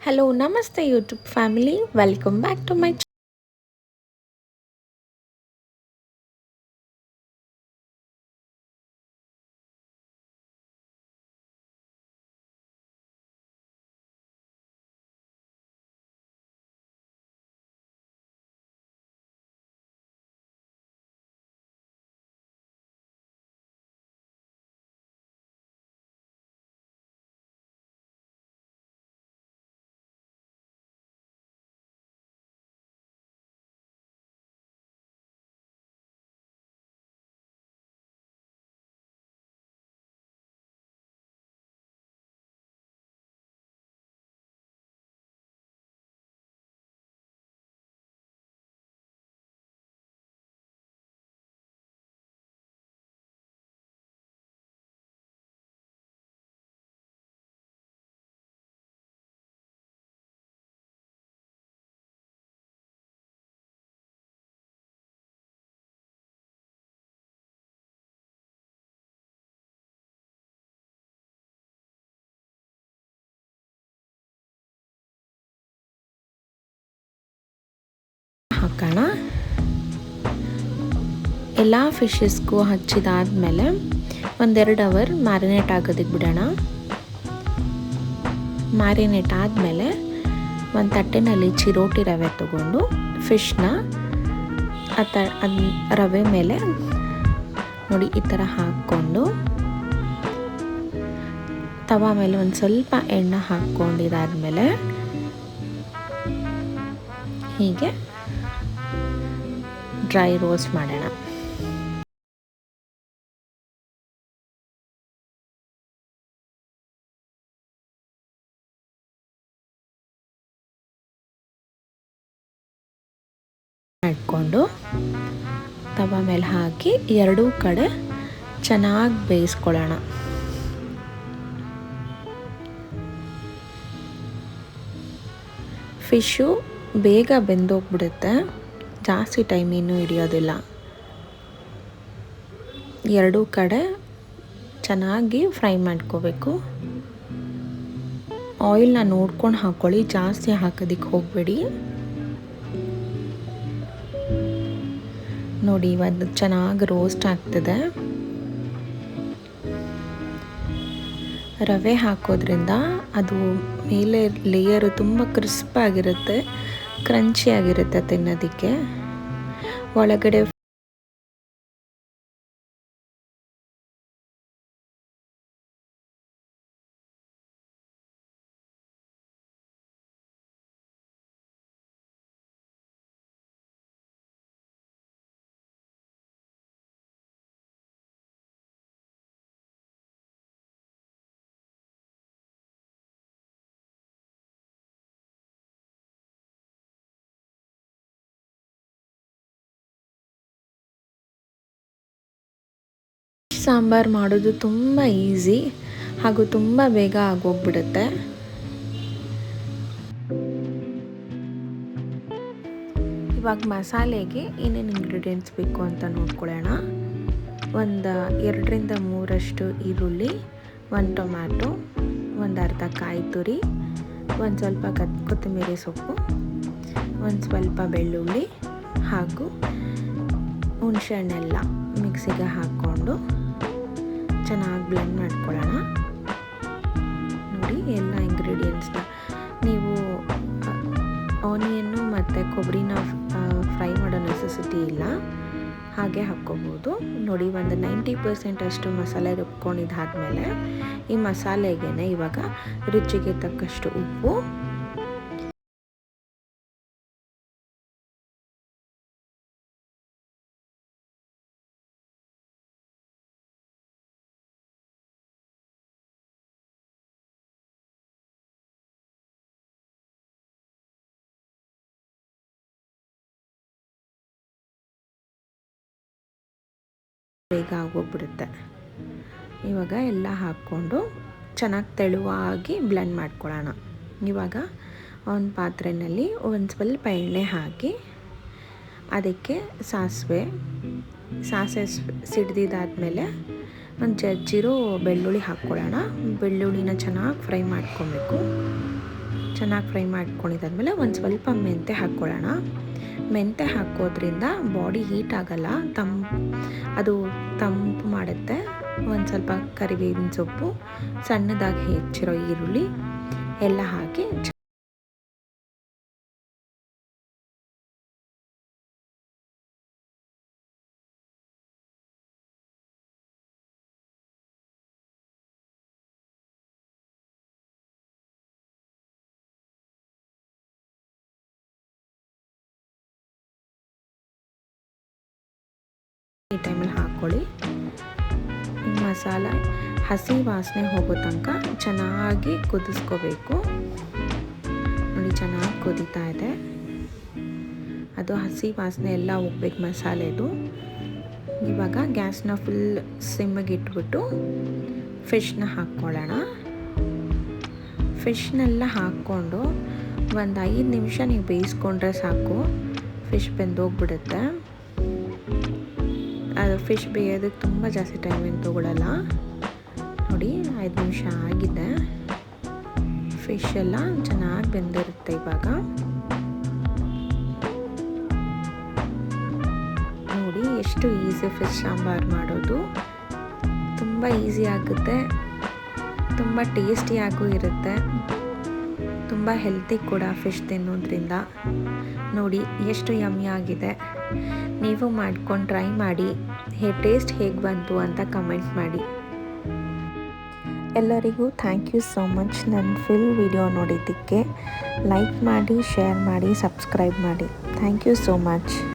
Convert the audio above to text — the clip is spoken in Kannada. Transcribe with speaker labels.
Speaker 1: Hello, Namaste YouTube family. Welcome back to my ಹಾಕೋಣ. ಎಲ್ಲ ಫಿಶಸ್ಗೂ ಹಚ್ಚಿದಾದ್ಮೇಲೆ 1-2 ಅವರ್ ಮ್ಯಾರಿನೇಟ್ ಆಗೋದಕ್ಕೆ ಬಿಡೋಣ. ಮ್ಯಾರಿನೇಟ್ ಆದಮೇಲೆ ಒಂದು ತಟ್ಟೆನಲ್ಲಿ ಚಿರೋಟಿ ರವೆ ತಗೊಂಡು ಫಿಶ್ನ ರವೆ ಮೇಲೆ ನೋಡಿ ಈ ಥರ ಹಾಕ್ಕೊಂಡು ತವಾ ಮೇಲೆ ಒಂದು ಸ್ವಲ್ಪ ಎಣ್ಣೆ ಹಾಕ್ಕೊಂಡಿದ್ದಾದ್ಮೇಲೆ ಹೀಗೆ ಡ್ರೈ ರೋಸ್ಟ್ ಮಾಡೋಣ. ಮಾಡಿಕೊಂಡು ತವಾ ಮೇಲೆ ಹಾಕಿ ಎರಡೂ ಕಡೆ ಚೆನ್ನಾಗಿ ಬೇಯಿಸ್ಕೊಳ್ಳೋಣ. ಫಿಶು ಬೇಗ ಬೆಂದೋಗ್ಬಿಡುತ್ತೆ, ಜಾಸ್ತಿ ಟೈಮ್ ಇನ್ನೂ ಹಿಡಿಯೋದಿಲ್ಲ. ಎರಡೂ ಕಡೆ ಚೆನ್ನಾಗಿ ಫ್ರೈ ಮಾಡ್ಕೋಬೇಕು. ಆಯಿಲ್ನ ನೋಡ್ಕೊಂಡು ಹಾಕ್ಕೊಳ್ಳಿ, ಜಾಸ್ತಿ ಹಾಕೋದಕ್ಕೆ ಹೋಗಬೇಡಿ. ನೋಡಿ ಇವಾಗ ಚೆನ್ನಾಗಿ ರೋಸ್ಟ್ ಆಗ್ತದೆ. ರವೆ ಹಾಕೋದ್ರಿಂದ ಅದು ಮೇಲೆ ಲೇಯರು ತುಂಬ ಕ್ರಿಸ್ಪ್ ಆಗಿರುತ್ತೆ, ಕ್ರಂಚಿ ಆಗಿರುತ್ತೆ ತಿನ್ನೋದಕ್ಕೆ. ಒಳಗಡೆ ಸಾಂಬಾರು ಮಾಡೋದು ತುಂಬ ಈಸಿ ಹಾಗೂ ತುಂಬ ಬೇಗ ಆಗೋಗ್ಬಿಡುತ್ತೆ. ಇವಾಗ ಮಸಾಲೆಗೆ ಏನೇನು ಇಂಗ್ರೀಡಿಯೆಂಟ್ಸ್ ಬೇಕು ಅಂತ ನೋಡ್ಕೊಳ್ಳೋಣ. 2-3 ಈರುಳ್ಳಿ, 1 ಟೊಮ್ಯಾಟೊ, 1 ಅರ್ಧ ಕಾಯಿ ತುರಿ, ಒಂದು ಸ್ವಲ್ಪ ಕೊತ್ತಂಬರಿ ಸೊಪ್ಪು, ಒಂದು ಸ್ವಲ್ಪ ಬೆಳ್ಳುಳ್ಳಿ ಹಾಗೂ ಹುಣಸೆಹಣ್ಣೆಲ್ಲ ಮಿಕ್ಸಿಗೆ ಹಾಕ್ಕೊಂಡು ಚೆನ್ನಾಗಿ ಬ್ಲೆಂಡ್ ಮಾಡ್ಕೊಳ್ಳೋಣ. ನೋಡಿ ಎಲ್ಲ ಇಂಗ್ರೀಡಿಯೆಂಟ್ಸ್ನ ನೀವು ಆನಿಯನ್ನು ಮತ್ತು ಕೊಬ್ಬರಿನ ಫ್ರೈ ಮಾಡೋ ನೆಸೆಸಿಟಿ ಇಲ್ಲ, ಹಾಗೆ ಹಾಕ್ಕೋಬೋದು. ನೋಡಿ 90% ಅಷ್ಟು ಮಸಾಲೆ ರುಬ್ಕೊಂಡಿದ್ದಾದಮೇಲೆ ಈ ಮಸಾಲೆಗೆ ಇವಾಗ ರುಚಿಗೆ ತಕ್ಕಷ್ಟು ಉಪ್ಪು, ಬೇಗ ಆಗೋಗ್ಬಿಡುತ್ತೆ. ಇವಾಗ ಎಲ್ಲ ಹಾಕ್ಕೊಂಡು ಚೆನ್ನಾಗಿ ತೆಳುವಾಗಿ ಬ್ಲೆಂಡ್ ಮಾಡ್ಕೊಳ್ಳೋಣ. ಇವಾಗ ಒಂದು ಪಾತ್ರೆಯಲ್ಲಿ ಒಂದು ಸ್ವಲ್ಪ ಎಣ್ಣೆ ಹಾಕಿ ಅದಕ್ಕೆ ಸಾಸಿವೆ ಸಿಡ್ದಿದ್ದಾದಮೇಲೆ ಒಂದು ಜಜ್ಜಿರೋ ಬೆಳ್ಳುಳ್ಳಿ ಹಾಕ್ಕೊಳ್ಳೋಣ. ಬೆಳ್ಳುಳ್ಳಿನ ಚೆನ್ನಾಗಿ ಫ್ರೈ ಮಾಡ್ಕೊಬೇಕು. ಚೆನ್ನಾಗಿ ಫ್ರೈ ಮಾಡ್ಕೊಂಡಿದ್ದಾದಮೇಲೆ ಒಂದು ಸ್ವಲ್ಪ ಮೆಂತ್ಯ ಹಾಕ್ಕೊಳ್ಳೋಣ. ಮೆಂತ್ಯ ಹಾಕೋದ್ರಿಂದ ಬಾಡಿ ಹೀಟ್ ಆಗಲ್ಲ, ಅದು ತಂಪು ಮಾಡುತ್ತೆ. ಒಂದು ಸ್ವಲ್ಪ ಕರಿಬೇವಿನ ಸೊಪ್ಪು, ಸಣ್ಣದಾಗಿ ಹೆಚ್ಚಿರೋ ಈರುಳ್ಳಿ ಎಲ್ಲ ಹಾಕಿ ಈ ಟೈಮಲ್ಲಿ ಹಾಕ್ಕೊಳ್ಳಿ. ಮಸಾಲ ಹಸಿ ವಾಸನೆ ಹೋಗೋ ತನಕ ಚೆನ್ನಾಗಿ ಕುದಿಸ್ಕೋಬೇಕು. ನೋಡಿ ಚೆನ್ನಾಗಿ ಕುದೀತಾ ಇದೆ. ಅದು ಹಸಿ ವಾಸನೆ ಎಲ್ಲ ಹೋಗ್ಬೇಕು ಮಸಾಲೆದು. ಇವಾಗ ಗ್ಯಾಸ್ನ ಫುಲ್ ಸಿಮ್ಮಿಗೆ ಇಟ್ಬಿಟ್ಟು ಫಿಶ್ನ ಹಾಕ್ಕೊಳ್ಳೋಣ. ಫಿಶ್ನೆಲ್ಲ ಹಾಕ್ಕೊಂಡು ಒಂದು 5 ನಿಮಿಷ ನೀವು ಬೇಯಿಸ್ಕೊಂಡ್ರೆ ಸಾಕು, ಫಿಶ್ ಬೆಂದೋಗ್ಬಿಡುತ್ತೆ. ಅದು ಫಿಶ್ ಬೇಯೋದಕ್ಕೆ ತುಂಬ ಜಾಸ್ತಿ ಟೈಮ್ ಏನು ತೊಗೊಳ್ಳಲ್ಲ. ನೋಡಿ 5 ನಿಮಿಷ ಆಗಿದೆ. ಫಿಶ್ ಎಲ್ಲ ಚೆನ್ನಾಗಿ ಬೆಂದಿರುತ್ತೆ. ಇವಾಗ ನೋಡಿ ಎಷ್ಟು ಈಸಿ ಫಿಶ್ ಸಾಂಬಾರು ಮಾಡೋದು. ತುಂಬ ಈಸಿ ಆಗುತ್ತೆ, ತುಂಬ ಟೇಸ್ಟಿಯಾಗೂ ಇರುತ್ತೆ, ತುಂಬ ಹೆಲ್ತಿ ಕೂಡ ಫಿಶ್ ತಿನ್ನೋದ್ರಿಂದ. ನೋಡಿ ಎಷ್ಟು ಯಮ್ಮಿ ಆಗಿದೆ. ನೀವು ಮಾಡ್ಕೊಂಡು ಟ್ರೈ ಮಾಡಿ, ಟೇಸ್ಟ್ ಹೇಗೆ ಬಂತು ಅಂತ ಕಮೆಂಟ್ ಮಾಡಿ. ಎಲ್ಲರಿಗೂ ಥ್ಯಾಂಕ್ ಯು ಸೋ ಮಚ್ ನನ್ನ ಫುಲ್ ವಿಡಿಯೋ ನೋಡಿದ್ದಕ್ಕೆ. ಲೈಕ್ ಮಾಡಿ, ಶೇರ್ ಮಾಡಿ, ಸಬ್ಸ್ಕ್ರೈಬ್ ಮಾಡಿ. Thank you so much.